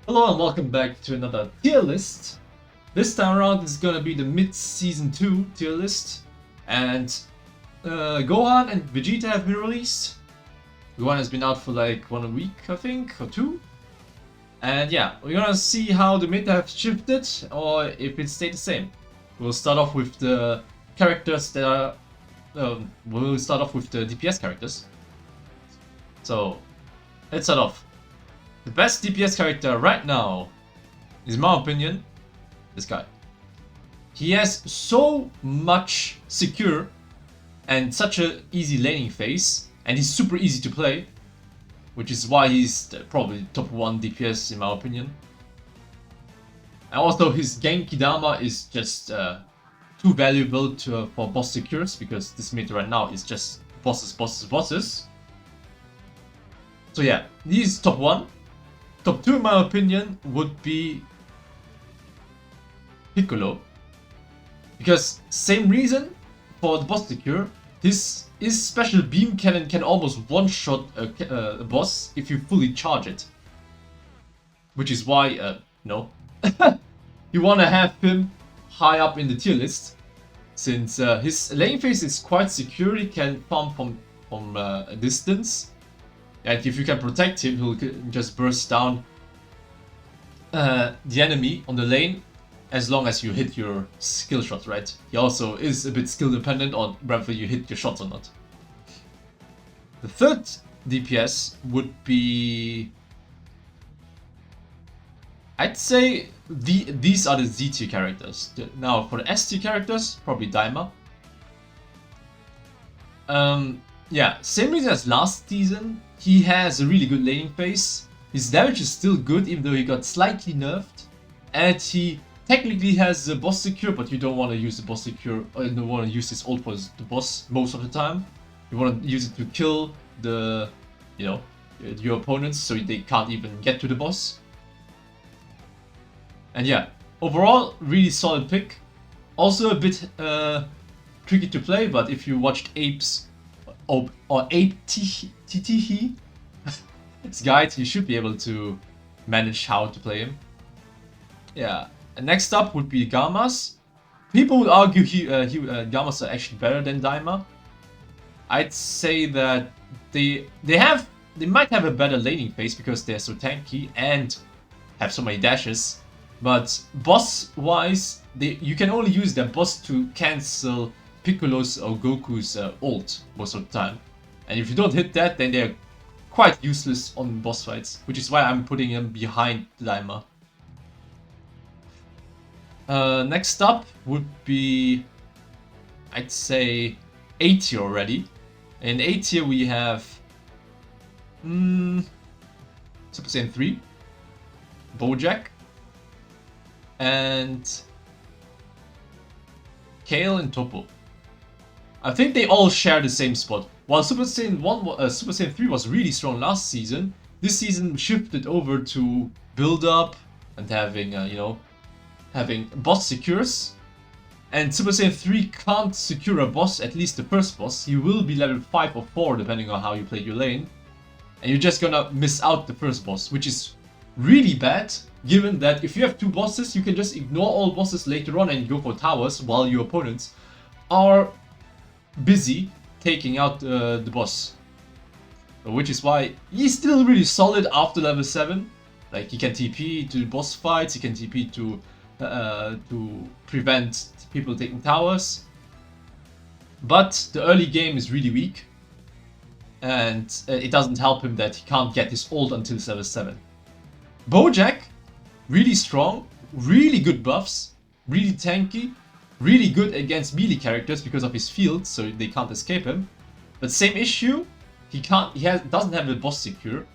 Hello and welcome back to another tier list. This time around is gonna be the mid-season 2 tier list. And Gohan and Vegeta have been released. Gohan has been out for like 1 week, I think, or 2. And yeah, we're gonna see how the meta have shifted or if it stayed the same. We'll start off with the characters that are... we'll start off with the DPS characters. So, let's start off. The best DPS character right now is, in my opinion, this guy. He has so much secure and such an easy laning phase, and he's super easy to play, which is why he's probably top 1 DPS in my opinion. And also his Genki Dama is just too valuable for boss secures, because this meta right now is just bosses. So yeah, he's top 1. Top 2 in my opinion would be Piccolo, because same reason for the boss secure. His special beam cannon can almost one-shot a boss if you fully charge it, which is why no, you want to have him high up in the tier list, since his lane phase is quite secure. He can farm from a distance. And if you can protect him, he'll just burst down the enemy on the lane as long as you hit your skill shot, right? He also is a bit skill dependent on whether you hit your shots or not. The third DPS would be... I'd say these are the Z tier characters. Now for the S tier characters, probably Daima. Yeah, same reason as last season. He has a really good laning phase. His damage is still good, even though he got slightly nerfed. And he technically has the boss secure, but you don't want to use the boss secure, or you don't want to use his ult for the boss most of the time. You want to use it to kill the, your opponents, so they can't even get to the boss. And yeah, overall, really solid pick. Also a bit tricky to play, but if you watched Ape's or Ape TTE his guide, you should be able to manage how to play him. Yeah, and next up would be Gamas. People would argue Gamas are actually better than Daima. I'd say that they might have a better laning phase because they're so tanky and have so many dashes. But boss-wise, you can only use their boss to cancel Piccolo's or Goku's ult most of the time. And if you don't hit that, then they're quite useless on boss fights, which is why I'm putting him behind Daima. Next up would be, I'd say, A tier already. In A tier we have Super Saiyan 3, Bojack, and Kale and Toppo. I think they all share the same spot. While Super Saiyan 3 was really strong last season, this season shifted over to build up and having, having boss secures. And Super Saiyan 3 can't secure a boss, at least the first boss. You will be level 5 or 4 depending on how you play your lane. And you're just gonna miss out the first boss, which is really bad, given that if you have 2 bosses, you can just ignore all bosses later on and go for towers while your opponents are busy taking out the boss. Which is why he's still really solid after level 7. Like, he can TP to boss fights, he can TP to prevent people taking towers. But the early game is really weak, and it doesn't help him that he can't get his ult until level 7. Bojack, really strong, really good buffs, really tanky, really good against melee characters because of his field, so they can't escape him. But same issue, doesn't have a boss secure.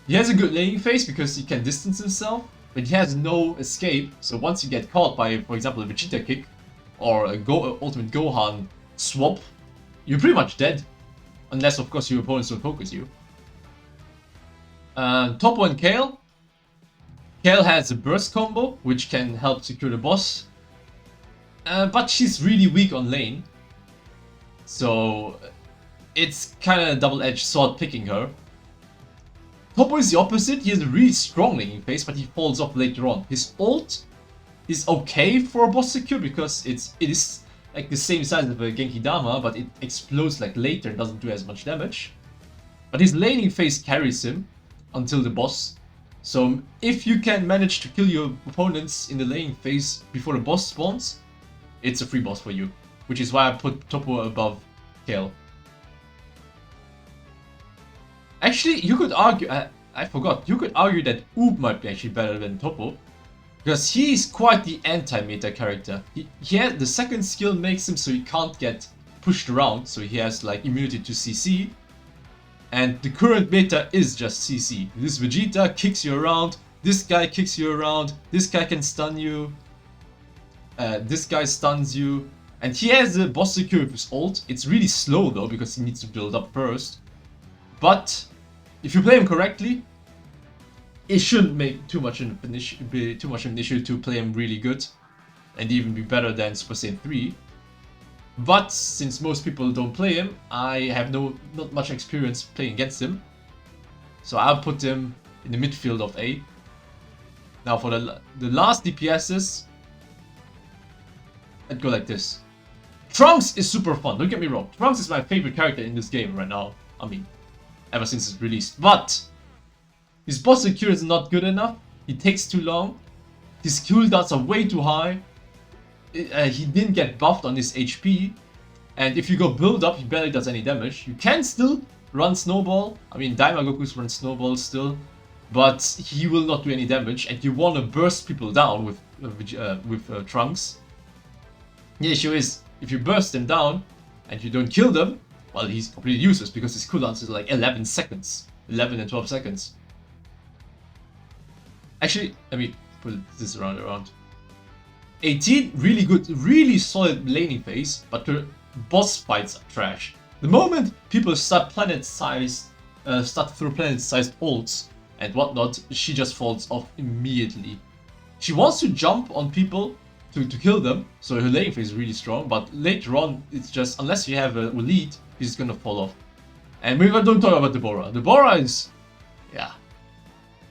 He has a good laning phase because he can distance himself, but he has no escape. So once you get caught by, for example, a Vegeta kick or a Ultimate Gohan swap, you're pretty much dead, unless of course your opponents don't focus you. Toppo and Kale. Kale has a burst combo, which can help secure the boss. But she's really weak on lane. So it's kind of a double-edged sword picking her. Topo is the opposite. He has a really strong laning phase, but he falls off later on. His ult is okay for a boss secure because it is like the same size of a Genki Dama, but it explodes like later and doesn't do as much damage. But his laning phase carries him until the boss. So if you can manage to kill your opponents in the laning phase before the boss spawns, it's a free boss for you. Which is why I put Topo above Kale. Actually, you could argue, I forgot, you could argue that Oob might be actually better than Topo. Because he's quite the anti-meta character. He has, the second skill makes him so he can't get pushed around, so he has like immunity to CC. And the current meta is just CC. This Vegeta kicks you around, this guy kicks you around, this guy can stun you, this guy stuns you. And he has a boss secure with his ult. It's really slow though, because he needs to build up first. But if you play him correctly, it shouldn't make too much of an issue to play him really good and even be better than Super Saiyan 3. But since most people don't play him, I have not much experience playing against him. So I'll put him in the midfield of A. Now for the last DPSs, I'd go like this. Trunks is super fun, don't get me wrong. Trunks is my favorite character in this game right now. I mean, ever since it's released. But his boss secure is not good enough. He takes too long. His cooldowns are way too high. He didn't get buffed on his HP. And if you go build up, he barely does any damage. You can still run Snowball. I mean, Daimagoku's run Snowball still. But he will not do any damage. And you want to burst people down with Trunks. The issue is, if you burst them down and you don't kill them, well, he's completely useless because his cooldowns is like 11 seconds. 11 and 12 seconds. Actually, let me put this around. 18, really good, really solid laning phase, but her boss fights are trash. The moment people start through planet-sized ults and whatnot, she just falls off immediately. She wants to jump on people to kill them, so her laning phase is really strong, but later on, it's just, unless you have a lead, she's gonna fall off. And we don't talk about Deborah. Deborah is, yeah.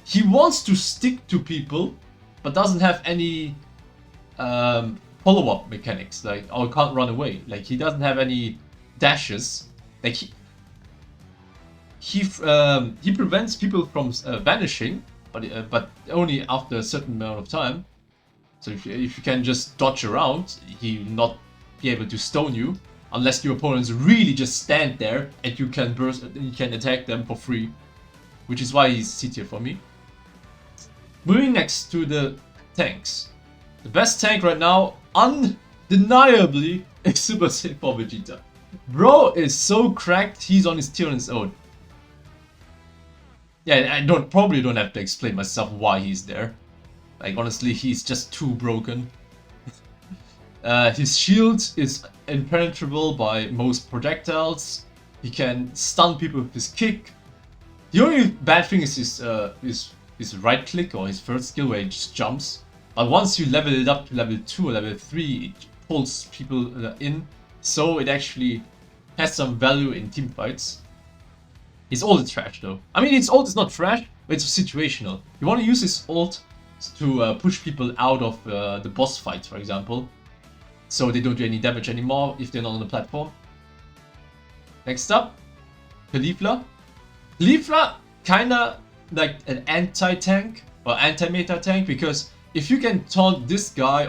He wants to stick to people, but doesn't have any follow-up mechanics, like, or can't run away. Like, he doesn't have any dashes. Like, he prevents people from vanishing, but only after a certain amount of time. So if you can just dodge around, he will not be able to stone you, unless your opponents really just stand there and you can attack them for free, which is why he's C tier for me. Moving next to the tanks. The best tank right now, undeniably, is Super Saiyan 4 Vegeta. Bro is so cracked, he's on his tier on his own. Yeah, I probably don't have to explain myself why he's there. Like, honestly, he's just too broken. His shield is impenetrable by most projectiles. He can stun people with his kick. The only bad thing is his right click or his first skill where he just jumps. But once you level it up to level 2 or level 3, it pulls people in. So it actually has some value in team fights. His ult is trash though. I mean, his ult is not trash, but it's situational. You want to use his ult to push people out of the boss fights, for example. So they don't do any damage anymore if they're not on the platform. Next up, Caulifla. Caulifla kinda like an anti-tank or anti-meta tank, because if you can taunt this guy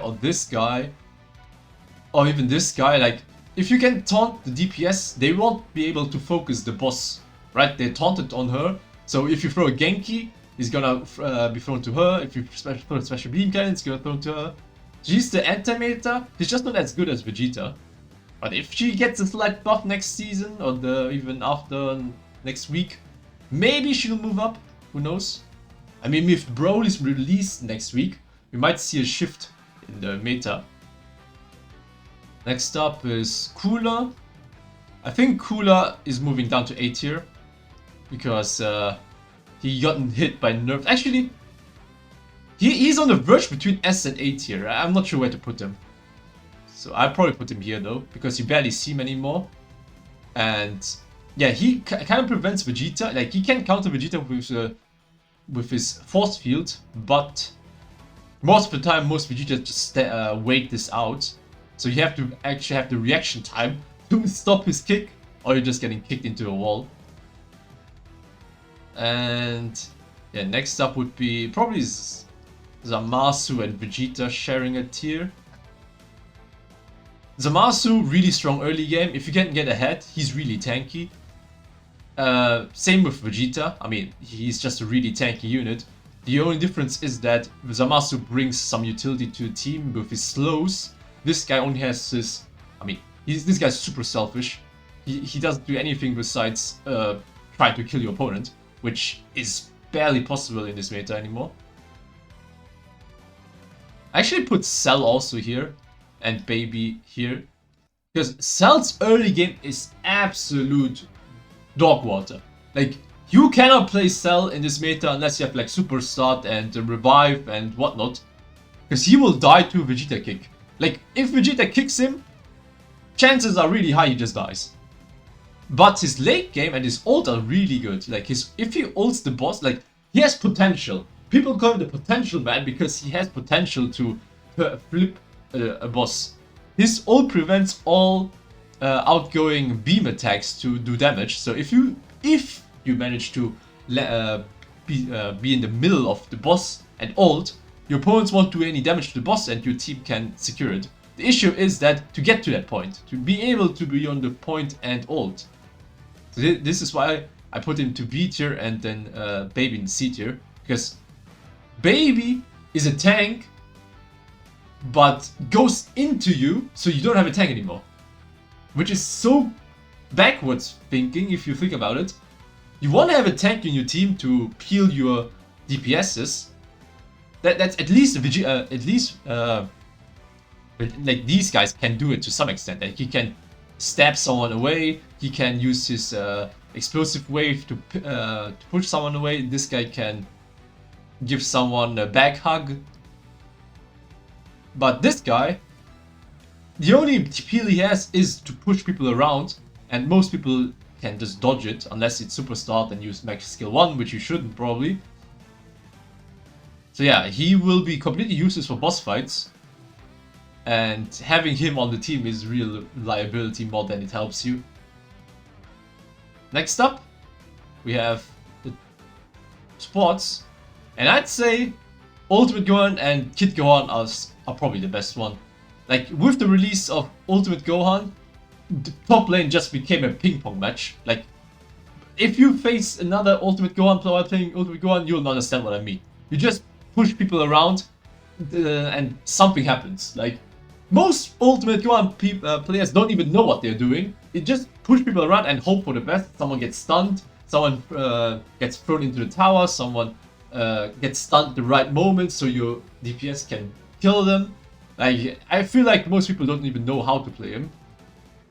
or even this guy, like if you can taunt the DPS, they won't be able to focus the boss, right? They're taunted on her. So if you throw a Genki, he's gonna be thrown to her. If you throw a special beam cannon, it's gonna thrown to her. She's the anti-meta. She's just not as good as Vegeta. But if she gets a slight buff next season, or even after next week, maybe she'll move up. Who knows? I mean, if Brawl is released next week, we might see a shift in the meta. Next up is Cooler. I think Cooler is moving down to A tier because he gotten hit by nerfs. Actually, he's on the verge between S and A tier. I'm not sure where to put him. So I'll probably put him here though, because you barely see him anymore. And yeah, he kind of prevents Vegeta. Like, he can counter Vegeta with with his force field, but most of the time, most Vegeta just wait this out. So you have to actually have the reaction time to stop his kick, or you're just getting kicked into a wall. And yeah, next up would be probably Zamasu and Vegeta sharing a tier. Zamasu, really strong early game. If you can get ahead, he's really tanky. Same with Vegeta. I mean, he's just a really tanky unit. The only difference is that Zamasu brings some utility to the team with his slows. This guy only has his... I mean, this guy's super selfish. He doesn't do anything besides try to kill your opponent, which is barely possible in this meta anymore. I actually put Cell also here, and Baby here, because Cell's early game is absolute dog water. Like, you cannot play Cell in this meta unless you have like Super Start and Revive and whatnot, because he will die to a Vegeta kick. Like, if Vegeta kicks him, chances are really high he just dies. But his late game and his ult are really good. Like, if he ults the boss, like, he has potential. People call him the potential man because he has potential to flip a boss. His ult prevents all outgoing beam attacks to do damage. So if you manage to be in the middle of the boss and ult, your opponents won't do any damage to the boss and your team can secure it. The issue is that to get to that point, to be able to be on the point and ult. So this is why I put him to B tier and then Baby in C tier, because Baby is a tank but goes into you, so you don't have a tank anymore. Which is so backwards thinking if you think about it. You want to have a tank in your team to peel your DPSs. That's at least like these guys can do it to some extent. Like, he can stab someone away. He can use his explosive wave to push someone away. This guy can give someone a back hug. But this guy, the only peel he has is to push people around, and most people can just dodge it unless it's Super Start and use Max Skill 1, which you shouldn't probably. So yeah, he will be completely useless for boss fights, and having him on the team is real liability more than it helps you. Next up, we have the sports, and I'd say Ultimate Gohan and Kid Gohan are probably the best one. Like, with the release of Ultimate Gohan, the top lane just became a ping pong match. Like, if you face another Ultimate Gohan player playing Ultimate Gohan, you'll understand what I mean. You just push people around and something happens. Like, most Ultimate Gohan players don't even know what they're doing. They just push people around and hope for the best. Someone gets stunned, someone gets thrown into the tower, someone gets stunned at the right moment so your DPS can kill them. Like, I feel like most people don't even know how to play him.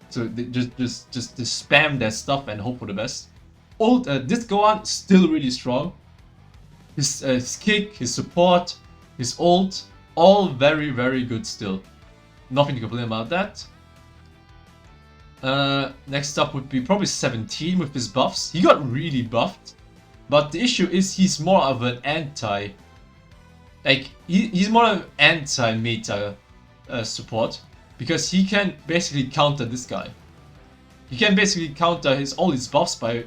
So they just spam their stuff and hope for the best. This Gohan still really strong. His kick, his support, his ult, all very, very good still. Nothing to complain about that. Next up would be probably 17 with his buffs. He got really buffed, but the issue is he's more of an he's more of an anti-meta support, because he can basically counter this guy. He can basically counter all his buffs by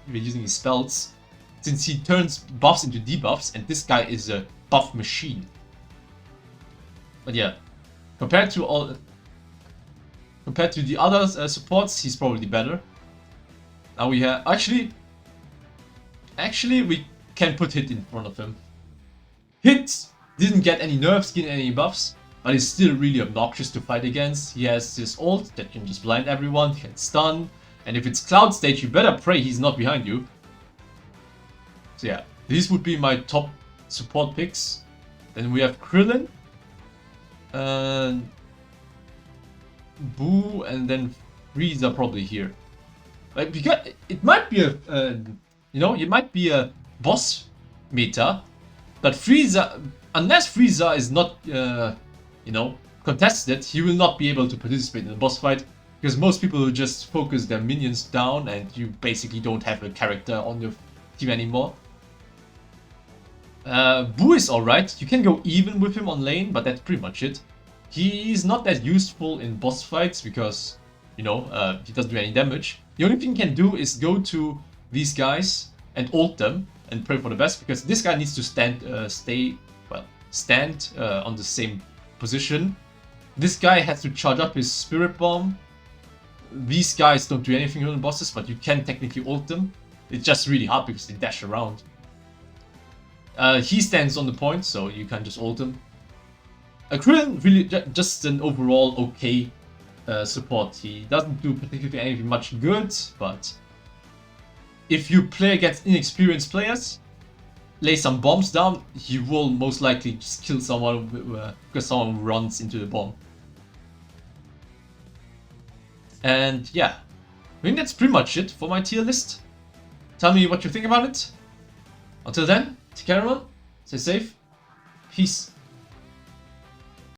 using his spells, since he turns buffs into debuffs, and this guy is a buff machine. But yeah, compared to the other supports, he's probably better. Now we have actually we can put Hit in front of him. Hit didn't get any nerfs, didn't get any buffs, but he's still really obnoxious to fight against. He has this ult that can just blind everyone, can stun, and if it's Cloud Stage, you better pray he's not behind you. So yeah, these would be my top support picks. Then we have Krillin, Boo, and then Frieza probably here. Like, because it might be it might be a boss meta, but Frieza, unless Frieza is not, contested, he will not be able to participate in the boss fight, because most people will just focus their minions down, and you basically don't have a character on your team anymore. Boo is alright. You can go even with him on lane, but that's pretty much it. He's not that useful in boss fights because, you know, he doesn't do any damage. The only thing he can do is go to these guys and ult them and pray for the best, because this guy needs to stand on the same position. This guy has to charge up his Spirit Bomb. These guys don't do anything on the bosses, but you can technically ult them. It's just really hard because they dash around. He stands on the point, so you can just ult him. Krillin, really just an overall okay support. He doesn't do particularly anything much good, but if you play against inexperienced players, lay some bombs down, he will most likely just kill someone because someone runs into the bomb. And yeah, I think that's pretty much it for my tier list. Tell me what you think about it. Until then, take care everyone, stay safe, peace.